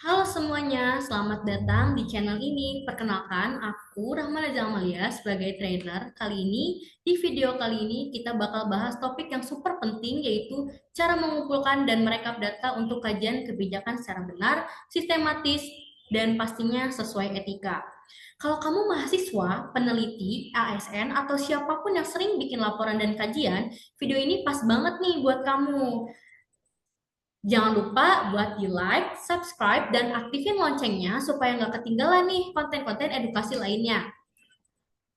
Halo semuanya, selamat datang di channel ini. Perkenalkan, aku Rahmana Zamalia sebagai trainer. Di video kali ini kita bakal bahas topik yang super penting yaitu cara mengumpulkan dan merekap data untuk kajian kebijakan secara benar, sistematis, dan pastinya sesuai etika. Kalau kamu mahasiswa, peneliti, ASN, atau siapapun yang sering bikin laporan dan kajian, video ini pas banget nih buat kamu. Jangan lupa buat di like, subscribe, dan aktifin loncengnya supaya nggak ketinggalan nih konten-konten edukasi lainnya.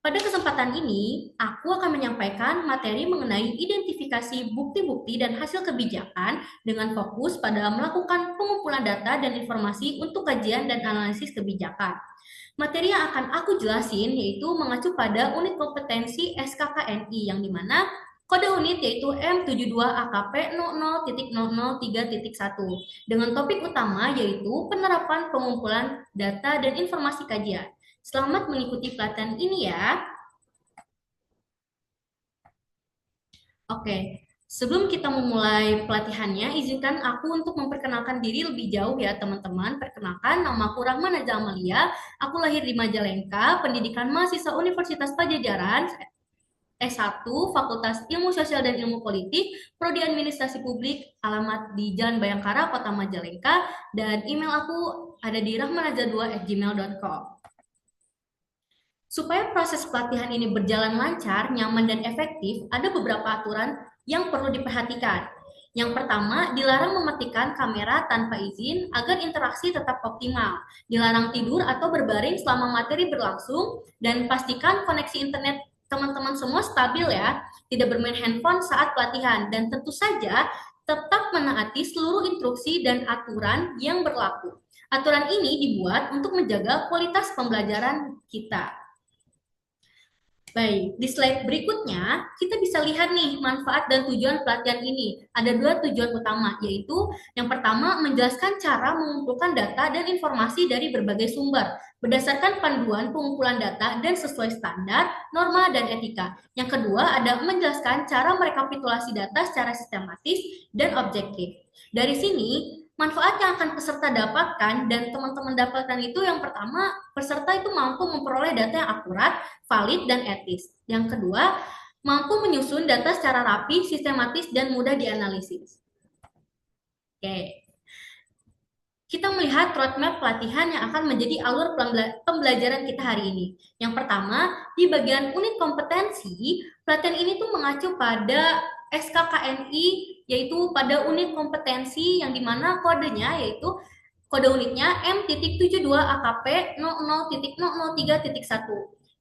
Pada kesempatan ini, aku akan menyampaikan materi mengenai identifikasi bukti-bukti dan hasil kebijakan dengan fokus pada melakukan pengumpulan data dan informasi untuk kajian dan analisis kebijakan. Materi yang akan aku jelasin yaitu mengacu pada unit kompetensi SKKNI yang dimana kode unit yaitu M72AKP 00.00.3.1 dengan topik utama yaitu penerapan pengumpulan data dan informasi kajian. Selamat mengikuti pelatihan ini ya. Oke, sebelum kita memulai pelatihannya, izinkan aku untuk memperkenalkan diri lebih jauh ya teman-teman. Perkenalkan, nama aku Rahma Naza Amalia. Aku lahir di Majalengka, pendidikan mahasiswa Universitas Pajajaran, S1, Fakultas Ilmu Sosial dan Ilmu Politik, Prodi Administrasi Publik, alamat di Jalan Bayangkara, Kota Majalengka, dan email aku ada di rahmanaza2@gmail.com. Supaya proses pelatihan ini berjalan lancar, nyaman, dan efektif, ada beberapa aturan yang perlu diperhatikan. Yang pertama, dilarang mematikan kamera tanpa izin agar interaksi tetap optimal. Dilarang tidur atau berbaring selama materi berlangsung, dan pastikan koneksi internet teman-teman semua stabil ya. Tidak bermain handphone saat pelatihan, dan tentu saja tetap menaati seluruh instruksi dan aturan yang berlaku. Aturan ini dibuat untuk menjaga kualitas pembelajaran kita. Baik, di slide berikutnya kita bisa lihat nih manfaat dan tujuan pelatihan ini. Ada dua tujuan utama, yaitu yang pertama menjelaskan cara mengumpulkan data dan informasi dari berbagai sumber berdasarkan panduan pengumpulan data dan sesuai standar, norma, dan etika. Yang kedua ada menjelaskan cara merekapitulasi data secara sistematis dan objektif. Dari sini, manfaat yang akan peserta dapatkan dan teman-teman dapatkan itu yang pertama, peserta itu mampu memperoleh data yang akurat, valid, dan etis. Yang kedua, mampu menyusun data secara rapi, sistematis, dan mudah dianalisis. Oke, kita melihat roadmap pelatihan yang akan menjadi alur pembelajaran kita hari ini. Yang pertama, di bagian unit kompetensi, pelatihan ini tuh mengacu pada SKKNI, yaitu pada unit kompetensi yang dimana kodenya yaitu kode unitnya M.72AKP 00.003.1,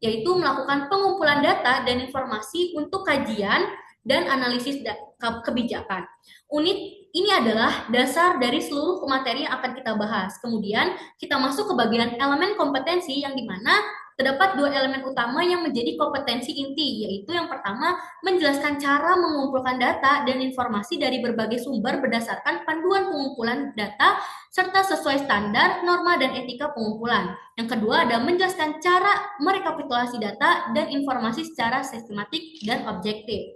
yaitu melakukan pengumpulan data dan informasi untuk kajian dan analisis kebijakan. Unit ini adalah dasar dari seluruh materi yang akan kita bahas. Kemudian kita masuk ke bagian elemen kompetensi yang dimana terdapat dua elemen utama yang menjadi kompetensi inti, yaitu yang pertama menjelaskan cara mengumpulkan data dan informasi dari berbagai sumber berdasarkan panduan pengumpulan data serta sesuai standar, norma, dan etika pengumpulan. Yang kedua ada menjelaskan cara merekapitulasi data dan informasi secara sistematik dan objektif.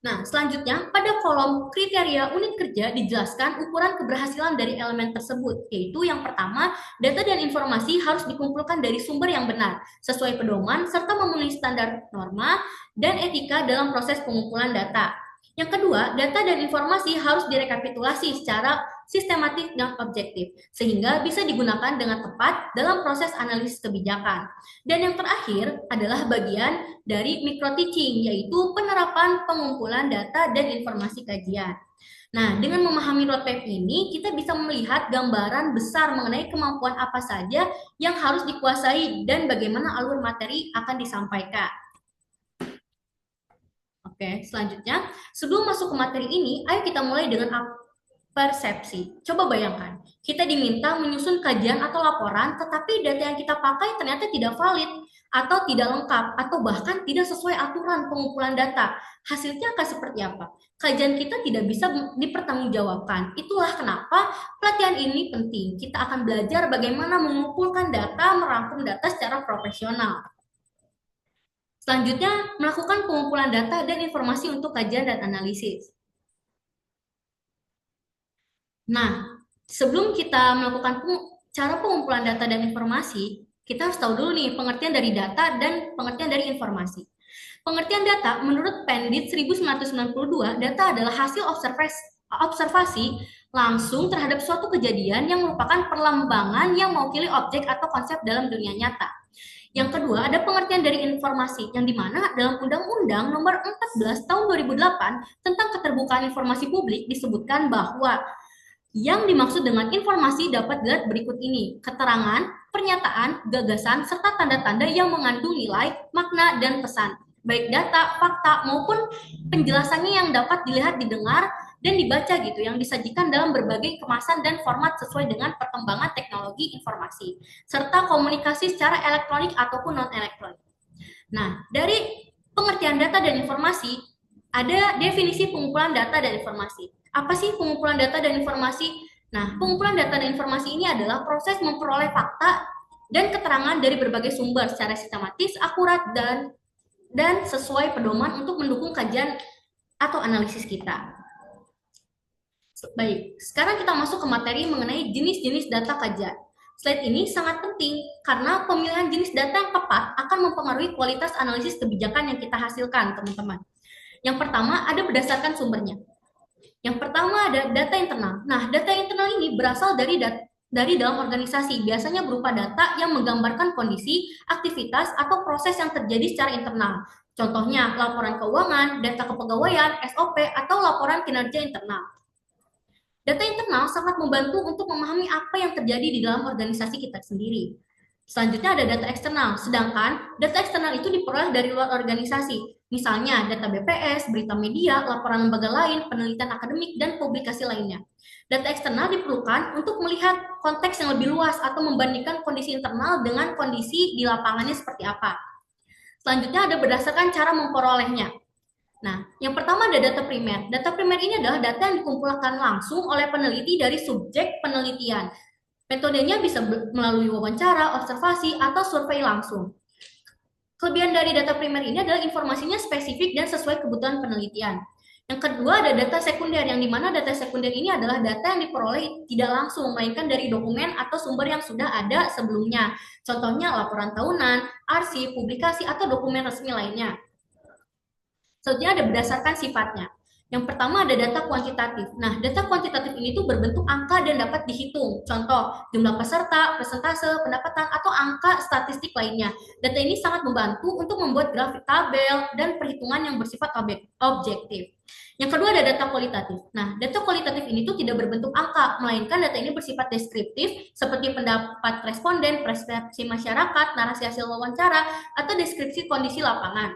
Nah, selanjutnya, pada kolom kriteria unit kerja dijelaskan ukuran keberhasilan dari elemen tersebut, yaitu yang pertama, data dan informasi harus dikumpulkan dari sumber yang benar, sesuai pedoman, serta memenuhi standar norma dan etika dalam proses pengumpulan data. Yang kedua, data dan informasi harus direkapitulasi secara sistematis dan objektif, sehingga bisa digunakan dengan tepat dalam proses analisis kebijakan. Dan yang terakhir adalah bagian dari micro teaching, yaitu penerapan pengumpulan data dan informasi kajian. Nah, dengan memahami roadmap ini, kita bisa melihat gambaran besar mengenai kemampuan apa saja yang harus dikuasai dan bagaimana alur materi akan disampaikan. Oke, selanjutnya, sebelum masuk ke materi ini, ayo kita mulai dengan persepsi. Coba bayangkan, kita diminta menyusun kajian atau laporan, tetapi data yang kita pakai ternyata tidak valid, atau tidak lengkap, atau bahkan tidak sesuai aturan pengumpulan data. Hasilnya akan seperti apa? Kajian kita tidak bisa dipertanggungjawabkan. Itulah kenapa pelatihan ini penting. Kita akan belajar bagaimana mengumpulkan data, merangkum data secara profesional. Selanjutnya, melakukan pengumpulan data dan informasi untuk kajian dan analisis. Nah, Sebelum kita melakukan cara pengumpulan data dan informasi, kita harus tahu dulu nih pengertian dari data dan pengertian dari informasi. Pengertian data, menurut Pendit 1992, data adalah hasil observasi langsung terhadap suatu kejadian yang merupakan perlambangan yang mewakili objek atau konsep dalam dunia nyata. Yang kedua, ada pengertian dari informasi, yang dimana dalam Undang-Undang Nomor 14 Tahun 2008 tentang Keterbukaan Informasi Publik disebutkan bahwa yang dimaksud dengan informasi dapat dilihat berikut ini: keterangan, pernyataan, gagasan, serta tanda-tanda yang mengandung nilai, makna, dan pesan. Baik data, fakta, maupun penjelasannya yang dapat dilihat, didengar, dan dibaca gitu, yang disajikan dalam berbagai kemasan dan format sesuai dengan perkembangan teknologi informasi, serta komunikasi secara elektronik ataupun non-elektronik. Nah, dari pengertian data dan informasi, ada definisi pengumpulan data dan informasi. Apa sih pengumpulan data dan informasi? Nah, pengumpulan data dan informasi ini adalah proses memperoleh fakta dan keterangan dari berbagai sumber secara sistematis, akurat, dan sesuai pedoman untuk mendukung kajian atau analisis kita. Baik, sekarang kita masuk ke materi mengenai jenis-jenis data kajian. Slide ini sangat penting karena pemilihan jenis data yang tepat akan mempengaruhi kualitas analisis kebijakan yang kita hasilkan, teman-teman. Yang pertama, ada berdasarkan sumbernya. Yang pertama ada data internal. Nah, data internal ini berasal dari dalam organisasi, biasanya berupa data yang menggambarkan kondisi, aktivitas, atau proses yang terjadi secara internal. Contohnya, laporan keuangan, data kepegawaian, SOP, atau laporan kinerja internal. Data internal sangat membantu untuk memahami apa yang terjadi di dalam organisasi kita sendiri. Selanjutnya ada data eksternal, sedangkan data eksternal itu diperoleh dari luar organisasi. Misalnya data BPS, berita media, laporan lembaga lain, penelitian akademik, dan publikasi lainnya. Data eksternal diperlukan untuk melihat konteks yang lebih luas atau membandingkan kondisi internal dengan kondisi di lapangannya seperti apa. Selanjutnya ada berdasarkan cara memperolehnya. Nah, yang pertama ada data primer. Data primer ini adalah data yang dikumpulkan langsung oleh peneliti dari subjek penelitian. Metodenya bisa melalui wawancara, observasi, atau survei langsung. Kelebihan dari data primer ini adalah informasinya spesifik dan sesuai kebutuhan penelitian. Yang kedua ada data sekunder, yang dimana data sekunder ini adalah data yang diperoleh tidak langsung, melainkan dari dokumen atau sumber yang sudah ada sebelumnya. Contohnya laporan tahunan, arsip, publikasi, atau dokumen resmi lainnya. Selanjutnya ada berdasarkan sifatnya. Yang pertama ada data kuantitatif. Nah, data kuantitatif ini tuh berbentuk angka dan dapat dihitung. Contoh, jumlah peserta, persentase, pendapatan, atau angka statistik lainnya. Data ini sangat membantu untuk membuat grafik, tabel, dan perhitungan yang bersifat objektif. Yang kedua ada data kualitatif. Nah, data kualitatif ini tuh tidak berbentuk angka, melainkan data ini bersifat deskriptif, seperti pendapat responden, persepsi masyarakat, narasi hasil wawancara, atau deskripsi kondisi lapangan.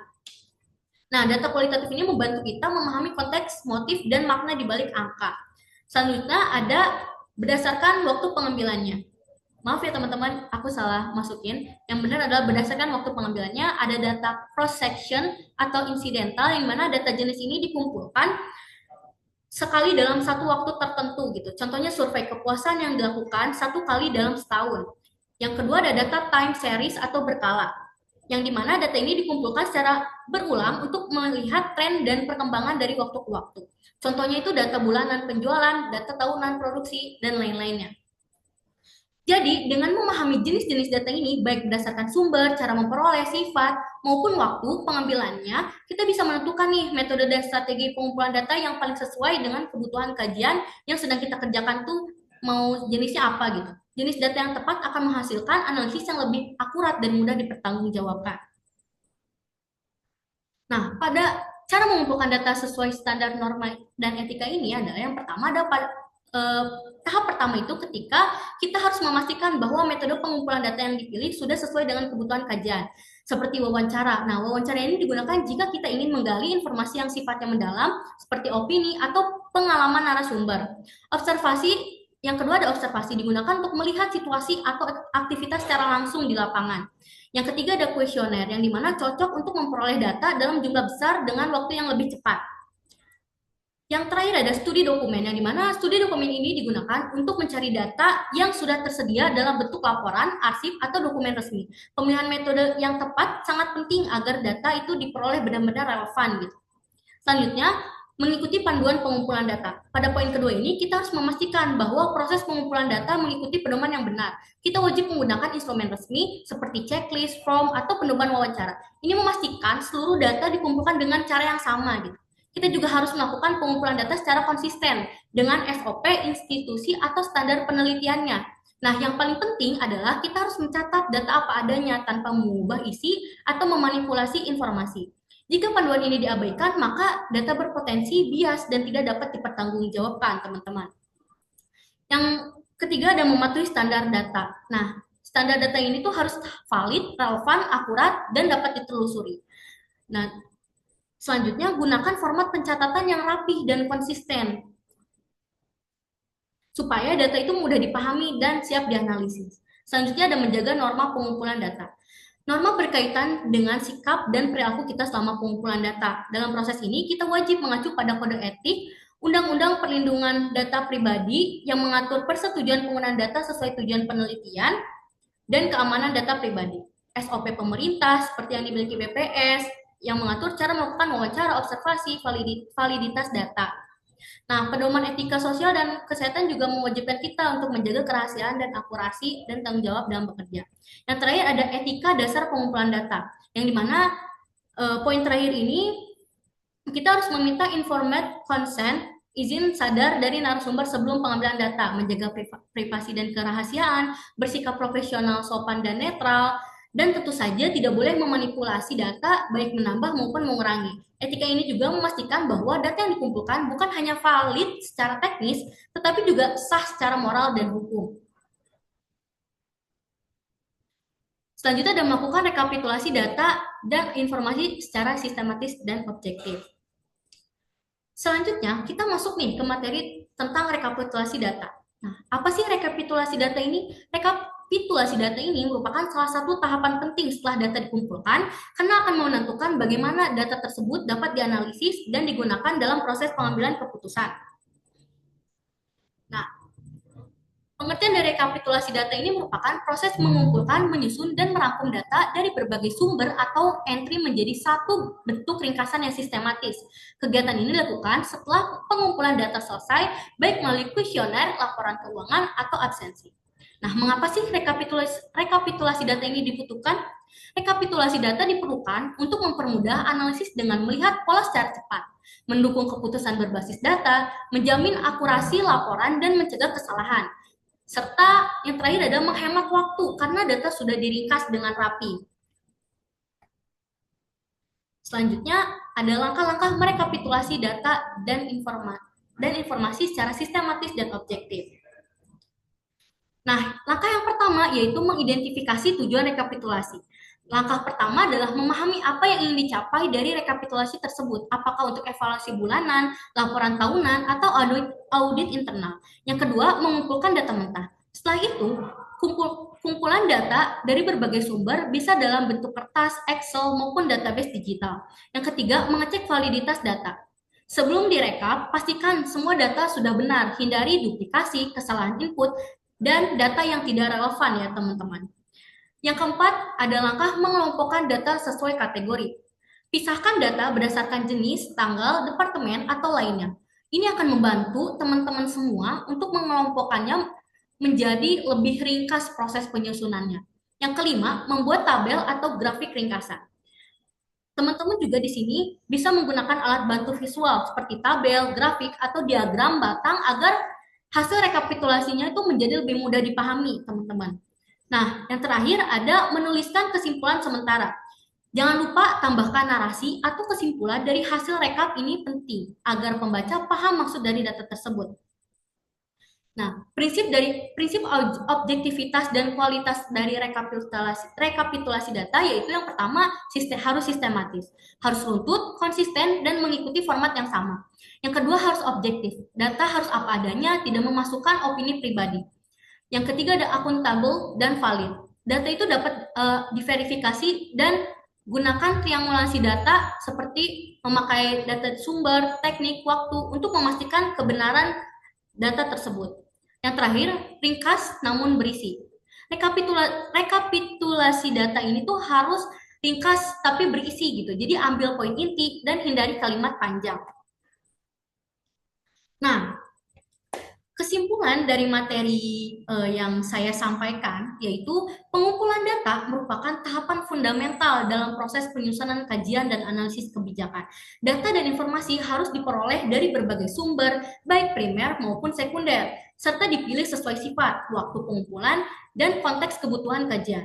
Nah, data kualitatif ini membantu kita memahami konteks, motif, dan makna di balik angka. Selanjutnya ada berdasarkan waktu pengambilannya. Maaf ya teman-teman, aku salah masukin. Yang benar adalah berdasarkan waktu pengambilannya, ada data cross-section atau incidental, yang mana data jenis ini dikumpulkan sekali dalam satu waktu tertentu gitu. Contohnya survei kepuasan yang dilakukan satu kali dalam setahun. Yang kedua ada data time series atau berkala, yang dimana data ini dikumpulkan secara berulang untuk melihat tren dan perkembangan dari waktu ke waktu. Contohnya itu data bulanan penjualan, data tahunan produksi, dan lain-lainnya. Jadi, dengan memahami jenis-jenis data ini, baik berdasarkan sumber, cara memperoleh, sifat, maupun waktu pengambilannya, kita bisa menentukan nih metode dan strategi pengumpulan data yang paling sesuai dengan kebutuhan kajian yang sedang kita kerjakan tuh mau jenisnya apa gitu. Jenis data yang tepat akan menghasilkan analisis yang lebih akurat dan mudah dipertanggungjawabkan. Nah, pada cara mengumpulkan data sesuai standar norma dan etika ini adalah yang pertama ada tahap pertama itu ketika kita harus memastikan bahwa metode pengumpulan data yang dipilih sudah sesuai dengan kebutuhan kajian, seperti wawancara. Nah, wawancara ini digunakan jika kita ingin menggali informasi yang sifatnya mendalam, seperti opini atau pengalaman narasumber. Observasi, yang kedua ada observasi, digunakan untuk melihat situasi atau aktivitas secara langsung di lapangan. Yang ketiga ada kuesioner, yang dimana cocok untuk memperoleh data dalam jumlah besar dengan waktu yang lebih cepat. Yang terakhir ada studi dokumen, yang dimana studi dokumen ini digunakan untuk mencari data yang sudah tersedia dalam bentuk laporan, arsip, atau dokumen resmi. Pemilihan metode yang tepat sangat penting agar data itu diperoleh benar-benar relevan gitu. Selanjutnya, Mengikuti panduan pengumpulan data. Pada poin kedua ini, kita harus memastikan bahwa proses pengumpulan data mengikuti pedoman yang benar. Kita wajib menggunakan instrumen resmi seperti checklist, form, atau pedoman wawancara. Ini memastikan seluruh data dikumpulkan dengan cara yang sama. Gitu. Kita juga harus melakukan pengumpulan data secara konsisten dengan SOP, institusi, atau standar penelitiannya. Nah, yang paling penting adalah kita harus mencatat data apa adanya tanpa mengubah isi atau memanipulasi informasi. Jika panduan ini diabaikan, maka data berpotensi bias dan tidak dapat dipertanggungjawabkan, teman-teman. Yang ketiga ada mematuhi standar data. Nah, standar data ini tuh harus valid, relevan, akurat, dan dapat ditelusuri. Nah, selanjutnya gunakan format pencatatan yang rapih dan konsisten supaya data itu mudah dipahami dan siap dianalisis. Selanjutnya ada menjaga norma pengumpulan data. Norma berkaitan dengan sikap dan perilaku kita selama pengumpulan data. Dalam proses ini, kita wajib mengacu pada kode etik, Undang-Undang Perlindungan Data Pribadi yang mengatur persetujuan penggunaan data sesuai tujuan penelitian dan keamanan data pribadi. SOP pemerintah seperti yang dimiliki BPS yang mengatur cara melakukan wawancara, observasi, validitas data. Nah, pedoman etika sosial dan kesehatan juga mewajibkan kita untuk menjaga kerahasiaan dan akurasi dan tanggung jawab dalam bekerja. Yang terakhir ada etika dasar pengumpulan data, yang dimana poin terakhir ini kita harus meminta informed consent, izin sadar dari narasumber sebelum pengambilan data, menjaga privasi dan kerahasiaan, bersikap profesional, sopan dan netral, dan tentu saja tidak boleh memanipulasi data baik menambah maupun mengurangi. Etika ini juga memastikan bahwa data yang dikumpulkan bukan hanya valid secara teknis, tetapi juga sah secara moral dan hukum. Selanjutnya ada melakukan rekapitulasi data dan informasi secara sistematis dan objektif. Selanjutnya, kita masuk nih ke materi tentang rekapitulasi data. Nah, apa sih rekapitulasi data ini? Rekapitulasi data ini merupakan salah satu tahapan penting setelah data dikumpulkan, karena akan menentukan bagaimana data tersebut dapat dianalisis dan digunakan dalam proses pengambilan keputusan. Nah, pengertian dari rekapitulasi data ini merupakan proses mengumpulkan, menyusun, dan merangkum data dari berbagai sumber atau entry menjadi satu bentuk ringkasan yang sistematis. Kegiatan ini dilakukan setelah pengumpulan data selesai, baik melalui kuesioner, laporan keuangan, atau absensi. Nah, mengapa sih rekapitulasi data ini dibutuhkan? Rekapitulasi data diperlukan untuk mempermudah analisis dengan melihat pola secara cepat, mendukung keputusan berbasis data, menjamin akurasi laporan, dan mencegah kesalahan. Serta yang terakhir adalah menghemat waktu karena data sudah diringkas dengan rapi. Selanjutnya ada langkah-langkah merekapitulasi data dan informasi secara sistematis dan objektif. Nah, langkah yang pertama yaitu mengidentifikasi tujuan rekapitulasi. Langkah pertama adalah memahami apa yang ingin dicapai dari rekapitulasi tersebut, apakah untuk evaluasi bulanan, laporan tahunan, atau audit internal. Yang kedua, mengumpulkan data mentah. Setelah itu, kumpulan data dari berbagai sumber bisa dalam bentuk kertas, Excel, maupun database digital. Yang ketiga, mengecek validitas data. Sebelum direkap, pastikan semua data sudah benar, hindari duplikasi, kesalahan input, dan data yang tidak relevan ya teman-teman. Yang keempat, ada langkah mengelompokkan data sesuai kategori. Pisahkan data berdasarkan jenis, tanggal, departemen, atau lainnya. Ini akan membantu teman-teman semua untuk mengelompokkannya menjadi lebih ringkas proses penyusunannya. Yang kelima, membuat tabel atau grafik ringkasan. Teman-teman juga di sini bisa menggunakan alat bantu visual seperti tabel, grafik, atau diagram batang agar hasil rekapitulasinya itu menjadi lebih mudah dipahami, teman-teman. Nah, yang terakhir ada menuliskan kesimpulan sementara. Jangan lupa tambahkan narasi atau kesimpulan dari hasil rekap ini penting agar pembaca paham maksud dari data tersebut. Nah, prinsip objektivitas dan kualitas dari rekapitulasi data yaitu yang pertama harus sistematis, harus runtut, konsisten, dan mengikuti format yang sama. Yang kedua harus objektif, data harus apa adanya, tidak memasukkan opini pribadi. Yang ketiga ada akuntabel dan valid. Data itu dapat diverifikasi dan gunakan triangulasi data seperti memakai data sumber, teknik, waktu untuk memastikan kebenaran data tersebut. Yang terakhir, ringkas namun berisi. Rekapitulasi data ini tuh harus ringkas tapi berisi gitu. Jadi ambil poin inti dan hindari kalimat panjang. Nah, kesimpulan dari materi yang saya sampaikan yaitu pengumpulan data merupakan tahapan fundamental dalam proses penyusunan kajian dan analisis kebijakan. Data dan informasi harus diperoleh dari berbagai sumber, baik primer maupun sekunder, serta dipilih sesuai sifat, waktu pengumpulan, dan konteks kebutuhan kajian.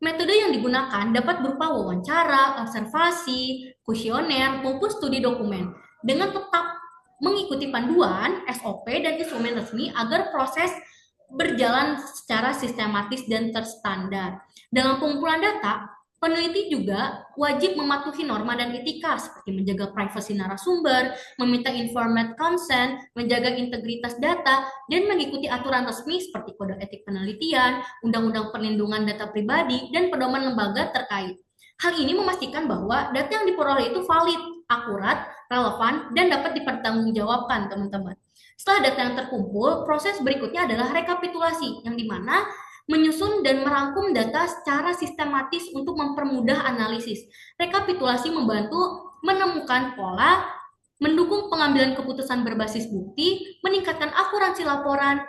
Metode yang digunakan dapat berupa wawancara, observasi, kuesioner, maupun studi dokumen dengan tetap mengikuti panduan, SOP, dan instrumen resmi agar proses berjalan secara sistematis dan terstandar. Dalam pengumpulan data, peneliti juga wajib mematuhi norma dan etika seperti menjaga privasi narasumber, meminta informed consent, menjaga integritas data, dan mengikuti aturan resmi seperti kode etik penelitian, undang-undang perlindungan data pribadi, dan pedoman lembaga terkait. Hal ini memastikan bahwa data yang diperoleh itu valid, akurat, relevan, dan dapat dipertanggungjawabkan, teman-teman. Setelah data yang terkumpul, proses berikutnya adalah rekapitulasi, yang dimana menyusun dan merangkum data secara sistematis untuk mempermudah analisis. Rekapitulasi membantu menemukan pola, mendukung pengambilan keputusan berbasis bukti, meningkatkan akurasi laporan,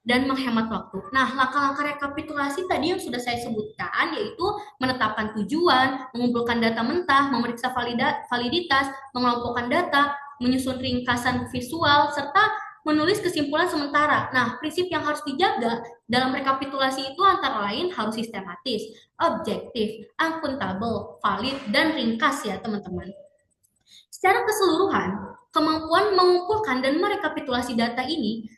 dan menghemat waktu. Nah, langkah-langkah rekapitulasi tadi yang sudah saya sebutkan yaitu menetapkan tujuan, mengumpulkan data mentah, memeriksa validitas, mengelompokkan data, menyusun ringkasan visual, serta menulis kesimpulan sementara. Nah, prinsip yang harus dijaga dalam rekapitulasi itu antara lain harus sistematis, objektif, akuntabel, valid, dan ringkas ya teman-teman. Secara keseluruhan, kemampuan mengumpulkan dan merekapitulasi data ini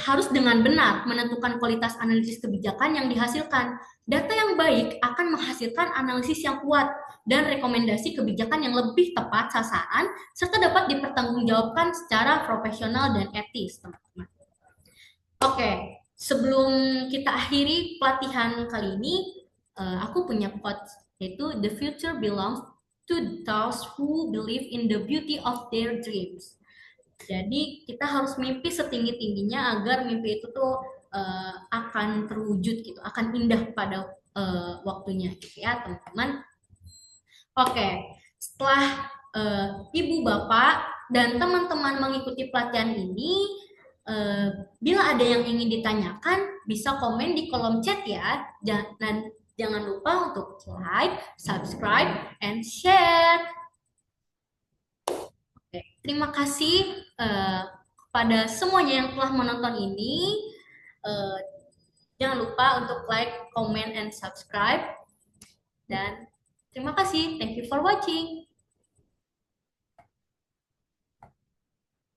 harus dengan benar menentukan kualitas analisis kebijakan yang dihasilkan. Data yang baik akan menghasilkan analisis yang kuat dan rekomendasi kebijakan yang lebih tepat sasaran serta dapat dipertanggungjawabkan secara profesional dan etis, teman-teman. Oke, sebelum kita akhiri pelatihan kali ini, aku punya quotes yaitu the future belongs to those who believe in the beauty of their dreams. Jadi kita harus mimpi setinggi-tingginya agar mimpi itu tuh akan terwujud gitu, akan indah pada waktunya gitu ya teman-teman. Oke, setelah ibu bapak dan teman-teman mengikuti pelatihan ini, bila ada yang ingin ditanyakan bisa komen di kolom chat ya, dan jangan lupa untuk like, subscribe, and share. Oke, terima kasih kepada semuanya yang telah menonton ini. Eh, jangan lupa untuk like, comment, and subscribe. Dan terima kasih. Thank you for watching.